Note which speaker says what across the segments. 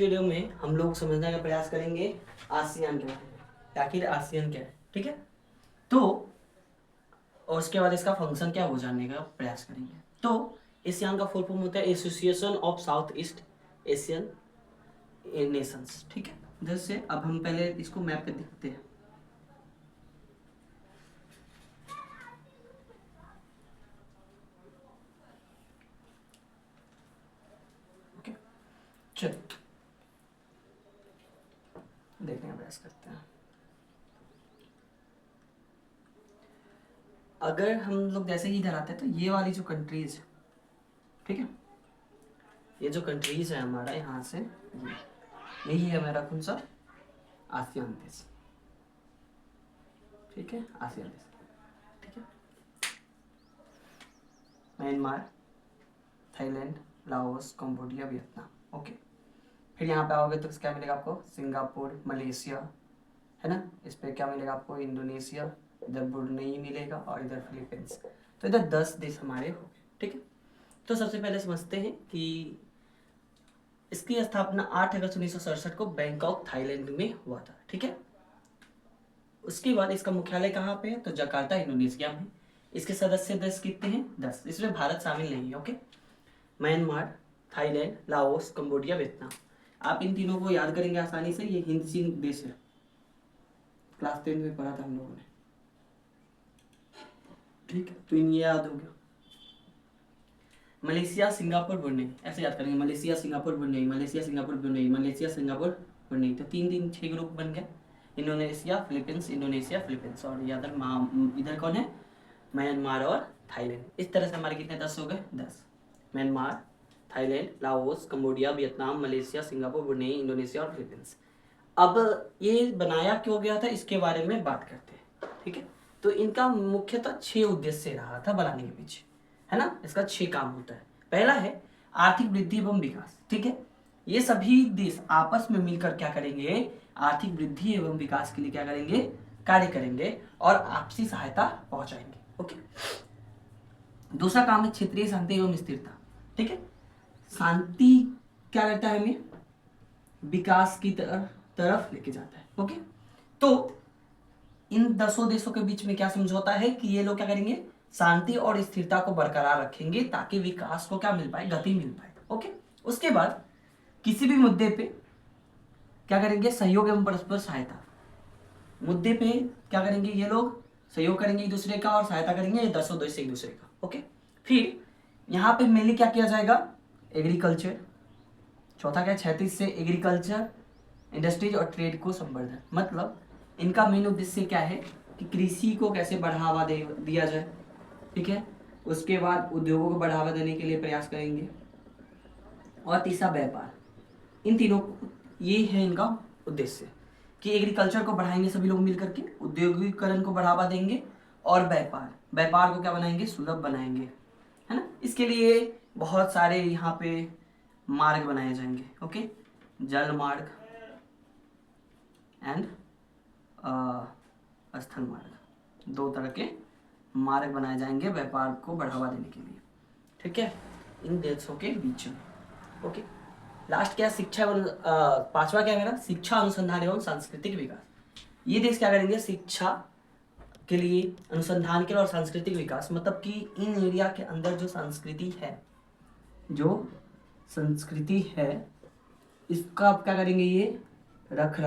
Speaker 1: Video में हम लोग समझने का प्रयास करेंगे आसियान के बारे में, आखिर आसियान क्या है, ठीक है। तो और उसके बाद इसका फंक्शन क्या है वो जानने का प्रयास करेंगे। तो एशियान का फुल फॉर्म होता है association of south east Asian Nations, ठीक है। जैसे अब हम पहले इसको मैप पे देखते हैं। ओके, चलो देखने का प्रयास करते हैं। अगर हम लोग जैसे ही इधर आते हैं तो ये वाली जो कंट्रीज है, ठीक है, ये जो कंट्रीज है हमारा यहाँ से यही है हमारा कौन सा आसियान देश, ठीक है, आसियान देश, ठीक है। Myanmar, Thailand, Laos, Cambodia, Vietnam, okay. फिर यहाँ पे आओगे तो क्या मिलेगा आपको, सिंगापुर, मलेशिया, है ना। इस पे क्या मिलेगा आपको, इंडोनेशिया, इधर ब्रुनेई मिलेगा और इधर फिलीपींस। तो इधर 10 देश हमारे हो गए, ठीक है। तो सबसे पहले समझते हैं कि इसकी स्थापना 8 अगस्त 1967 को बैंकॉक थाईलैंड में हुआ था, ठीक है। उसके बाद इसका मुख्यालय कहाँ पे है, तो जकार्ता इंडोनेशिया में। इसके सदस्य देश कितने हैं, 10, इसमें भारत शामिल नहीं है, okay. Myanmar, Thailand, Laos, Cambodia, Vietnam. आप इन तीनों को याद करेंगे आसानी से, ये हिंद सिंध देश है, क्लास 10 में पढ़ा था हम लोगों ने, ठीक है। तो इन ये याद हो गया। मलेशिया, सिंगापुर, ब्रुनेई, ऐसे याद करेंगे, Malaysia, Singapore, Brunei, Malaysia, Singapore, Brunei, Malaysia, Singapore, Brunei. तो 6 ग्रुप बन गए, इंडोनेशिया, फिलीपींस, इंडोनेशिया, फिलीपींस, और इधर कौन है, म्यांमार और थाईलैंड। इस तरह से हमारे कितने 10 हो गए, 10। Myanmar, Thailand, Laos, Cambodia, Vietnam, Malaysia, Singapore, Brunei, Indonesia और फिलीपींस। अब ये बनाया क्यों गया था इसके बारे में बात करते हैं, ठीक है। तो इनका मुख्यतः 6 उद्देश्य रहा था बनाने के पीछे, है ना। इसका 6 काम होता है। पहला है आर्थिक वृद्धि एवं विकास, ठीक है। ये सभी देश आपस में मिलकर क्या करेंगे, आर्थिक वृद्धि एवं विकास के लिए क्या करेंगे, कार्य करेंगे और आपसी सहायता पहुंचाएंगे, ओके। दूसरा काम है क्षेत्रीय शांति एवं स्थिरता, ठीक है। शांति क्या करता है, हमें विकास की तरफ लेके जाता है, ओके। तो इन 10 देशों के बीच में क्या समझौता है कि ये लोग क्या करेंगे, शांति और स्थिरता को बरकरार रखेंगे ताकि विकास को क्या मिल पाए, गति मिल पाए, ओके। उसके बाद किसी भी मुद्दे पे क्या करेंगे, सहयोग एवं परस्पर सहायता। मुद्दे पे क्या करेंगे, ये लोग सहयोग करेंगे एक दूसरे का और सहायता करेंगे ये 10 देश एक दूसरे का, ओके। फिर यहाँ पे मेनली क्या किया जाएगा, एग्रीकल्चर। चौथा क्या, 36 से एग्रीकल्चर, इंडस्ट्रीज और ट्रेड को संवर्धन। मतलब इनका मेन उद्देश्य क्या है कि कृषि को कैसे बढ़ावा दिया जाए, ठीक है। उसके बाद उद्योगों को बढ़ावा देने के लिए प्रयास करेंगे। और तीसरा व्यापार। इन तीनों ये है इनका उद्देश्य कि एग्रीकल्चर को बढ़ाएंगे सभी लोग मिलकर के, औद्योगिकरण को बढ़ावा देंगे और व्यापार को क्या बनाएंगे, सुलभ बनाएंगे, है ना। इसके लिए बहुत सारे यहाँ पे मार्ग बनाए जाएंगे, ओके। जल मार्ग एंड स्थल मार्ग, 2 तरह के मार्ग बनाए जाएंगे व्यापार को बढ़ावा देने के लिए, ठीक है, इन देशों के बीच में, ओके। लास्ट क्या, शिक्षा एवं 5वां क्या मेरा, शिक्षा अनुसंधान एवं सांस्कृतिक विकास। ये देश क्या करेंगे, शिक्षा के लिए, अनुसंधान के लिए और सांस्कृतिक विकास। मतलब कि इन एरिया के अंदर जो संस्कृति है इसका आप क्या करेंगे, ये रख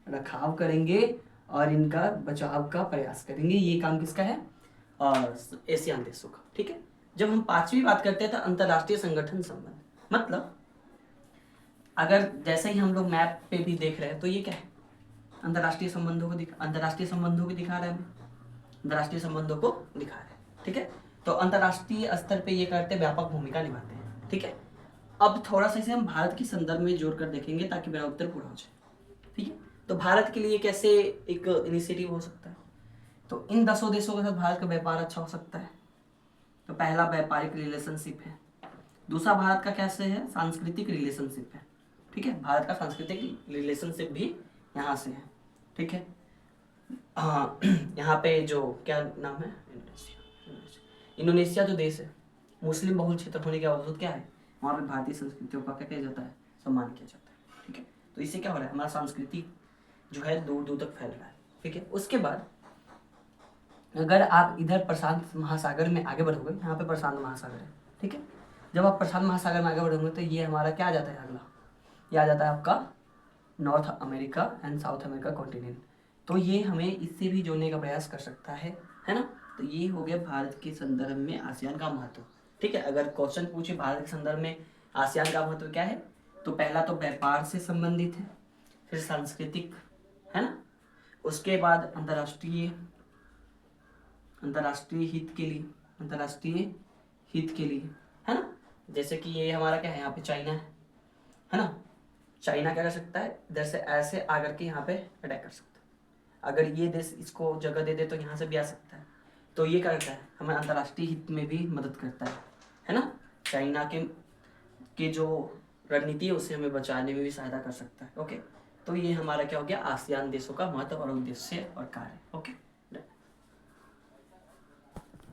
Speaker 1: रखाव करेंगे और इनका बचाव का प्रयास करेंगे। ये काम किसका है, एशियान देशों का, ठीक है। जब हम 5वीं बात करते हैं तो अंतरराष्ट्रीय संगठन संबंध। मतलब अगर जैसे ही हम लोग मैप पे भी देख रहे हैं तो ये क्या है, अंतरराष्ट्रीय संबंधों को दिखा रहा है, अंतरराष्ट्रीय संबंधों को दिखा रहे हैं, ठीक है। तो अंतरराष्ट्रीय स्तर पे ये करते व्यापक भूमिका निभाते हैं, ठीक है। अब थोड़ा सा इसे हम भारत के संदर्भ में जोड़कर देखेंगे ताकि मेरा उत्तर पूरा हो जाए, ठीक है। तो भारत के लिए कैसे एक इनिशिएटिव हो सकता है, तो इन 10 देशों के साथ भारत का व्यापार अच्छा हो सकता है। तो पहला व्यापारिक रिलेशनशिप है। दूसरा भारत का कैसे है, सांस्कृतिक रिलेशनशिप है, ठीक है। भारत का सांस्कृतिक रिलेशनशिप भी यहाँ से है, ठीक है। हाँ, यहाँ पे जो क्या नाम है, इंडोनेशिया जो देश है, मुस्लिम बहुल क्षेत्र होने के बावजूद क्या है, वहाँ पे भारतीय संस्कृतियों का क्या किया जाता है, सम्मान किया जाता है। ठीक है, तो इससे क्या हो रहा है, हमारा संस्कृति जो है दूर दूर तक फैल रहा है। ठीक है, उसके बाद अगर आप इधर प्रशांत महासागर में आगे बढ़ोगे, यहाँ पे प्रशांत महासागर है। ठीक है, जब आप प्रशांत महासागर में आगे बढ़ोगे तो ये हमारा क्या आ जाता है, अगला ये आ जाता है आपका north America and south America continent. तो ये हमें इससे भी जोड़ने का प्रयास कर सकता है ना। तो ये हो गया भारत के संदर्भ में आसियान का महत्व। ठीक है, अगर क्वेश्चन पूछे भारत के संदर्भ में आसियान का महत्व क्या है, तो पहला तो व्यापार से संबंधित है, फिर सांस्कृतिक, है ना, उसके बाद अंतर्राष्ट्रीय हित के लिए, है ना। जैसे कि ये हमारा क्या है, यहाँ पे चाइना है ना। चाइना क्या कर सकता है, इधर से ऐसे आकर के यहाँ पे अटैक कर सकता है। अगर ये देश इसको जगह दे दे तो यहाँ से भी आ सकता है। तो ये क्या करता है, हमें अंतर्राष्ट्रीय हित में भी मदद करता है ना। चाइना के जो रणनीति है उससे हमें बचाने में भी सहायता कर सकता है। ओके, तो ये हमारा क्या हो गया, आसियान देशों का महत्व और उद्देश्य और कार्य।